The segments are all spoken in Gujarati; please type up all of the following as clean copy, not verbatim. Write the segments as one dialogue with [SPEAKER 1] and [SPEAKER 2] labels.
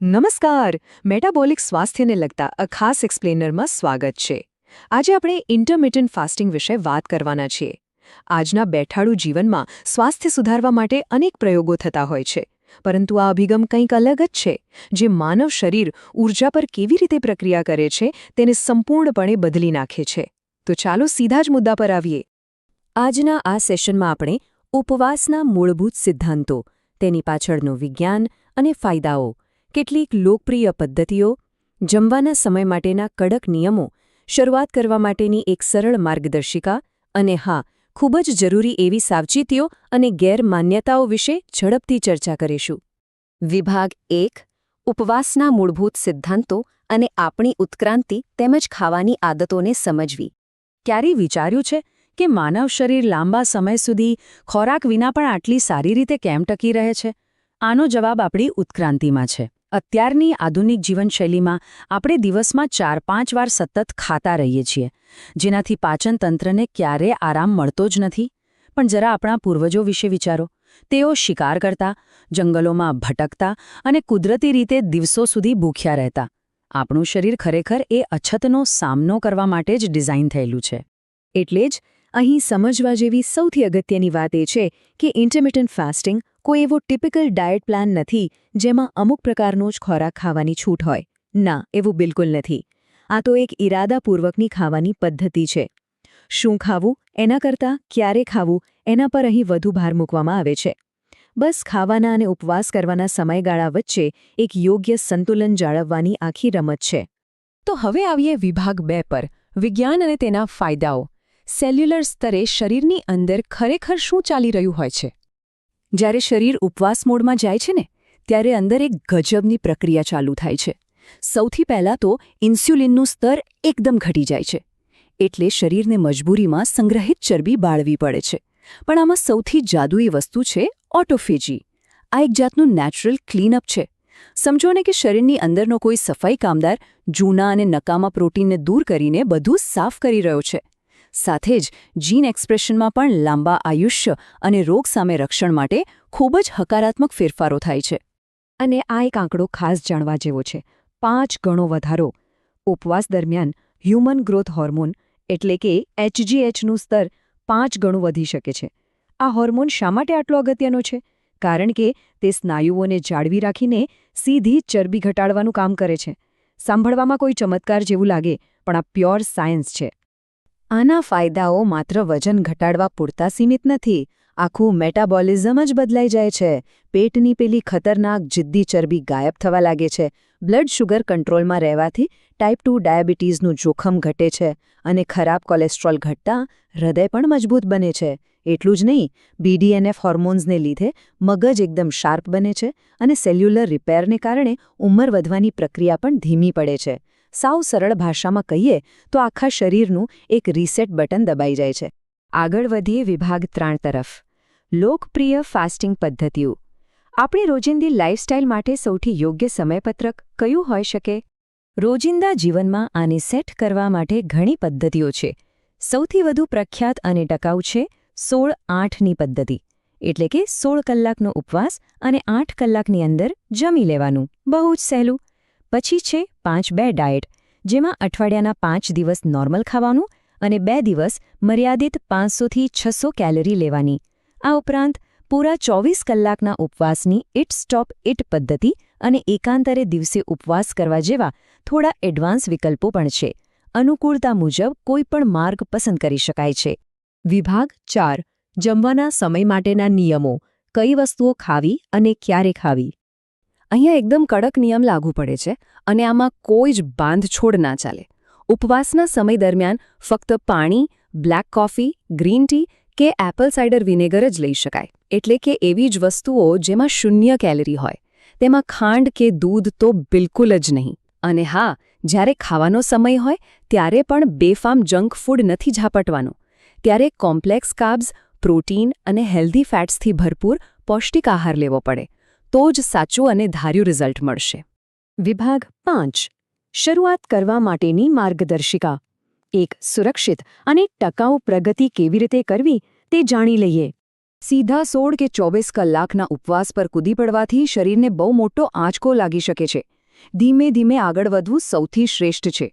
[SPEAKER 1] નમસ્કાર. મેટાબોલિક સ્વાસ્થ્યને લગતા આ ખાસ એક્સપ્લેનરમાં સ્વાગત છે. આજે આપણે ઇન્ટરમિટન્ટ ફાસ્ટિંગ વિશે વાત કરવાના છીએ. આજના બેઠાડુ જીવનમાં સ્વાસ્થ્ય સુધારવા માટે અનેક પ્રયોગો થતા હોય છે, પરંતુ આ અભિગમ કંઈક અલગ જ છે, જે માનવ શરીર ઊર્જા પર કેવી રીતે પ્રક્રિયા કરે છે તેને સંપૂર્ણપણે બદલી નાખે છે. તો ચાલો સીધા જ મુદ્દા પર આવીએ. આજના આ સેશનમાં આપણે ઉપવાસના મૂળભૂત સિદ્ધાંતો, તેની પાછળનું વિજ્ઞાન અને ફાયદાઓ, કેટલીક લોકપ્રિય પદ્ધતિઓ, જમવાના સમય માટેના કડક નિયમો, શરૂઆત કરવા માટેની એક સરળ માર્ગદર્શિકા અને હા, ખૂબ જ જરૂરી એવી સાવચેતીઓ અને ગેરમાન્યતાઓ વિશે ઝડપથી ચર્ચા કરીશું. વિભાગ 1: ઉપવાસના મૂળભૂત સિદ્ધાંતો અને આપણી ઉત્ક્રાંતિ તેમજ ખાવાની આદતોને સમજવી. ક્યારેય વિચાર્યું છે કે માનવ શરીર લાંબા સમય સુધી ખોરાક વિના પણ આટલી સારી રીતે કેમ ટકી રહે છે? આનો જવાબ આપણી ઉત્ક્રાંતિમાં છે. અત્યારની આધુનિક જીવનશૈલીમાં આપણે દિવસમાં 4-5 વાર સતત ખાતા રહીએ છીએ, જેનાથી પાચન તંત્રને ક્યારેય આરામ મળતો જ નથી. પણ જરા આપણા પૂર્વજો વિશે વિચારો. તેઓ શિકાર કરતા, જંગલોમાં ભટકતા અને કુદરતી રીતે દિવસો સુધી ભૂખ્યા રહેતા. આપણું શરીર ખરેખર એ અછતનો સામનો કરવા માટે જ ડિઝાઇન થયેલું છે. એટલે જ અહીં સમજવા જેવી સૌથી અગત્યની વાત એ છે કે ઇન્ટરમિટન્ટ ફાસ્ટિંગ કોઈ એવો ટિપિકલ ડાયટ પ્લાન નથી જેમાં અમુક પ્રકારનો જ ખોરાક ખાવાની છૂટ હોય. ના, એવું બિલકુલ નથી. આ તો એક ઇરાદાપૂર્વકની ખાવાની પદ્ધતિ છે. શું ખાવું એના કરતાં ક્યારે ખાવું એના પર અહીં વધુ ભાર મૂકવામાં આવે છે. બસ ખાવાના અને ઉપવાસ કરવાના સમયગાળા વચ્ચે એક યોગ્ય સંતુલન જાળવવાની આખી રમત છે. તો હવે આવીએ વિભાગ 2 પર: વિજ્ઞાન અને તેના ફાયદાઓ. સેલ્યુલર સ્તરે શરીરની અંદર ખરેખર શું ચાલી રહ્યું હોય છે? જ્યારે શરીર ઉપવાસ મોડમાં જાય છે ને, ત્યારે અંદર એક ગજબની પ્રક્રિયા ચાલુ થાય છે. સૌથી પહેલાં તો ઇન્સ્યુલિનનું સ્તર એકદમ ઘટી જાય છે. એટલે શરીરને મજબૂરીમાં સંગ્રહિત ચરબી બાળવી પડે છે. પણ આમાં સૌથી જાદુઈ વસ્તુ છે ઓટોફેજી. આ એક જાતનું નેચરલ ક્લીનઅપ છે. સમજો ને કે શરીરની અંદરનો કોઈ સફાઈ કામદાર જૂના અને નકામા પ્રોટીનને દૂર કરીને બધું સાફ કરી રહ્યો છે. સાથે જ જીન એક્સપ્રેશનમાં પણ લાંબા આયુષ્ય અને રોગ સામે રક્ષણ માટે ખૂબ જ હકારાત્મક ફેરફારો થાય છે. અને આ એક આંકડો ખાસ જાણવા જેવો છે: 5 ગણો વધારો. ઉપવાસ દરમિયાન હ્યુમન ગ્રોથ હોર્મોન એટલે કે HGHનું સ્તર 5 ગણું વધી શકે છે. આ હોર્મોન શા માટે આટલો અગત્યનો છે? કારણ કે તે સ્નાયુઓને જાળવી રાખીને સીધી ચરબી ઘટાડવાનું કામ કરે છે. સાંભળવામાં કોઈ ચમત્કાર જેવું લાગે, પણ આ પ્યોર સાયન્સ છે. આના ફાયદાઓ માત્ર વજન ઘટાડવા પૂરતા સીમિત નથી. આખું મેટાબોલિઝમ જ બદલાઈ જાય છે. પેટની પેલી ખતરનાક જિદ્દી ચરબી ગાયબ થવા લાગે છે. બ્લડ શુગર કંટ્રોલમાં રહેવાથી ટાઈપ 2 ડાયાબિટીસનું જોખમ ઘટે છે. અને ખરાબ કોલેસ્ટ્રોલ ઘટતા હૃદય પણ મજબૂત બને છે. એટલું જ નહીં, BDNF હોર્મોન્સને લીધે મગજ એકદમ શાર્પ બને છે અને સેલ્યુલર રિપેરને કારણે ઉંમર વધવાની પ્રક્રિયા પણ ધીમી પડે છે. સાવ સરળ ભાષામાં કહીએ તો આખા શરીરનું એક રીસેટ બટન દબાઈ જાય છે. આગળ વધીએ વિભાગ 3 તરફ: લોકપ્રિય ફાસ્ટિંગ પદ્ધતિઓ. આપણી રોજિંદી લાઇફસ્ટાઇલ માટે સૌથી યોગ્ય સમયપત્રક કયું હોઈ શકે? રોજિંદા જીવનમાં આને સેટ કરવા માટે ઘણી પદ્ધતિઓ છે. સૌથી વધુ પ્રખ્યાત અને ટકાઉ છે 16-8ની પદ્ધતિ. એટલે કે 16 કલાકનો ઉપવાસ અને 8 કલાકની અંદર જમી લેવાનું. બહુ જ સહેલું. પછી છે 5-2 ડાયટ, જેમાં અઠવાડિયાના 5 દિવસ નોર્મલ ખાવાનું અને 2 દિવસ મર્યાદિત 500થી 600 કેલરી લેવાની. આ ઉપરાંત પૂરા 24 કલાકના ઉપવાસની ઇટ સ્ટોપ ઇટ પદ્ધતિ અને એકાંતરે દિવસે ઉપવાસ કરવા જેવા થોડા એડવાન્સ વિકલ્પો પણ છે. અનુકૂળતા મુજબ કોઈ પણ માર્ગ પસંદ કરી શકાય છે. વિભાગ 4: જમવાના સમય માટેના નિયમો. કઈ વસ્તુઓ ખાવી અને ક્યારે ખાવી? અહીંયા એકદમ કડક નિયમ લાગુ પડે છે અને આમાં કોઈ જ બાંધછોડ ના ચાલે. ઉપવાસના સમય દરમિયાન ફક્ત પાણી, બ્લેક કોફી, ગ્રીન ટી કે એપલ સાઇડર વિનેગર જ લઈ શકાય. એટલે કે એવી જ વસ્તુઓ જેમાં 0 કેલરી હોય. તેમાં ખાંડ કે દૂધ તો બિલકુલ જ નહીં. અને હા, જ્યારે ખાવાનો સમય હોય ત્યારે પણ બેફામ જંક ફૂડ નથી ઝાપટવાનો. ત્યારે કોમ્પ્લેક્સ કાર્બ્સ, પ્રોટીન અને હેલ્ધી ફેટ્સથી ભરપૂર પૌષ્ટિક આહાર લેવો પડે. તો જ સાચું અને ધાર્યું રિઝલ્ટ મળશે. વિભાગ 5: શરૂઆત કરવા માટેની માર્ગદર્શિકા. એક સુરક્ષિત અને ટકાઉ પ્રગતિ કેવી રીતે કરવી તે જાણી લઈએ.
[SPEAKER 2] સીધા 16 કે 24 કલાકના ઉપવાસ પર કૂદી પડવાથી શરીરને બહુ મોટો આંચકો લાગી શકે છે. ધીમે ધીમે આગળ વધવું સૌથી શ્રેષ્ઠ છે.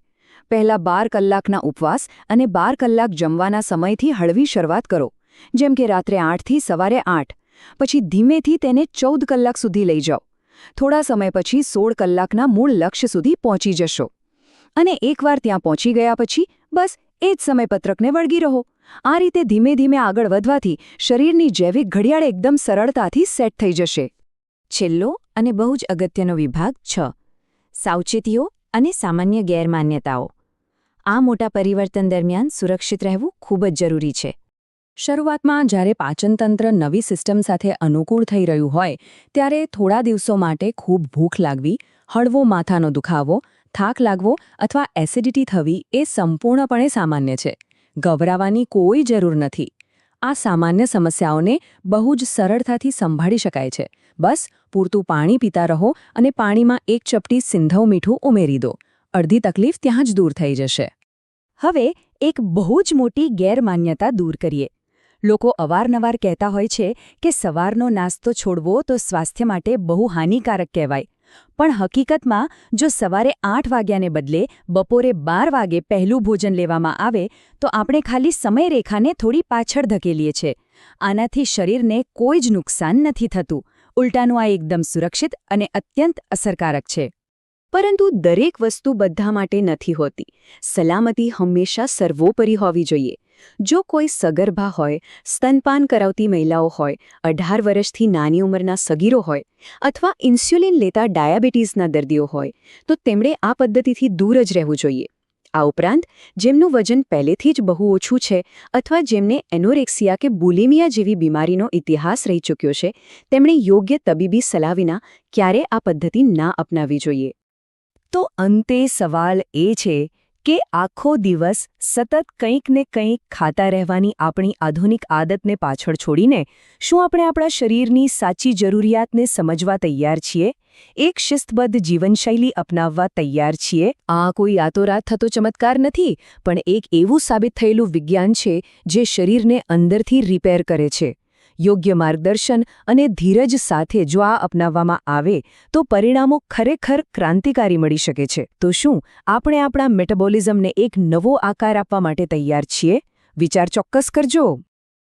[SPEAKER 2] પહેલા 12 કલાકના ઉપવાસ અને 12 કલાક જમવાના સમયથી હળવી શરૂઆત કરો, જેમ કે રાત્રે 8 થી સવારે 8. પછી ધીમેથી તેને 14 કલાક સુધી લઈ જાઓ. થોડા સમય પછી 16 કલાકના મૂળ લક્ષ્ય સુધી પહોંચી જશો. અને એકવાર ત્યાં પહોંચી ગયા પછી બસ એ જ સમયપત્રકને વળગી રહો. આ રીતે ધીમે ધીમે આગળ વધવાથી શરીરની જૈવિક ઘડિયાળ એકદમ સરળતાથી સેટ થઈ જશે. છેલ્લો અને બહુ જ અગત્યનો વિભાગ 6. સાવચેતીઓ અને સામાન્ય ગેરમાન્યતાઓ. આ મોટા પરિવર્તન દરમિયાન સુરક્ષિત રહેવું ખૂબ જ જરૂરી છે. શરૂઆતમાં જ્યારે પાચનતંત્ર નવી સિસ્ટમ સાથે અનુકૂળ થઈ રહ્યું હોય ત્યારે થોડા દિવસો માટે ખૂબ ભૂખ લાગવી, હળવો માથાનો દુખાવો, થાક લાગવો અથવા એસિડિટી થવી એ સંપૂર્ણપણે સામાન્ય છે. ગભરાવાની કોઈ જરૂર નથી. આ સામાન્ય સમસ્યાઓને બહુ જ સરળતાથી સંભાળી શકાય છે. બસ પૂરતું પાણી પીતા રહો અને પાણીમાં 1 ચપટી સિંધવ મીઠું ઉમેરી દો. અડધી તકલીફ ત્યાં જ દૂર થઈ જશે. હવે એક બહુ જ મોટી ગેરમાન્યતા દૂર કરીએ. લોકો અવારનવાર કહેતા હોય છે કે સવારનો નાસ્તો છોડવો તો સ્વાસ્થ્ય માટે બહુ હાનિકારક કહેવાય. પણ હકીકતમાં જો સવારે 8 વાગ્યાને બદલે બપોરે 12 વાગે પહેલું ભોજન લેવામાં આવે તો આપણે ખાલી સમયરેખાને થોડી પાછળ ધકેલીએ છીએ. આનાથી શરીરને કોઈ જ નુકસાન નથી થતું. ઉલટાનું આ એકદમ સુરક્ષિત અને અત્યંત અસરકારક છે. પરંતુ દરેક વસ્તુ બધા માટે નથી હોતી. સલામતી હંમેશા સર્વોપરી હોવી જોઈએ. જો કોઈ સગર્ભા હોય, સ્તનપાન કરાવતી મહિલાઓ હોય, 18 વર્ષથી નાની ઉંમરના સગીરો હોય અથવા ઇન્સ્યુલિન લેતા ડાયાબિટીસના દર્દીઓ હોય તો તેમણે આ પદ્ધતિથી દૂર જ રહેવું જોઈએ. આ ઉપરાંત જેમનું વજન પહેલેથી જ બહુ ઓછું છે અથવા જેમને એનોરેક્સિયા કે બુલિમિયા જેવી બીમારીનો ઇતિહાસ રહી ચૂક્યો છે તેમણે યોગ્ય તબીબી સલાહ વિના ક્યારે આ પદ્ધતિ ના અપનાવવી જોઈએ. તો અંતે સવાલ એ છે કે આખો દિવસ સતત કંઈક ને કંઈક ખાતા રહેવાની આપણી આધુનિક આદતને પાછળ છોડીને શું આપણે આપણા શરીરની સાચી જરૂરિયાતને સમજવા તૈયાર છીએ? એક શિસ્તબદ્ધ જીવનશૈલી અપનાવવા તૈયાર છીએ? આ કોઈ રાતોરાત થતો ચમત્કાર નથી, પણ એક એવું સાબિત થયેલું વિજ્ઞાન છે જે શરીરને અંદરથી રિપેર કરે છે. યોગ્ય માર્ગદર્શન અને ધીરજ સાથે જો આ અપનાવવામાં આવે તો પરિણામો ખરેખર ક્રાંતિકારી મળી શકે છે. તો શું આપણે આપણા મેટાબોલિઝમને એક નવો આકાર આપવા માટે તૈયાર છીએ? વિચાર ચોક્કસ કરજો.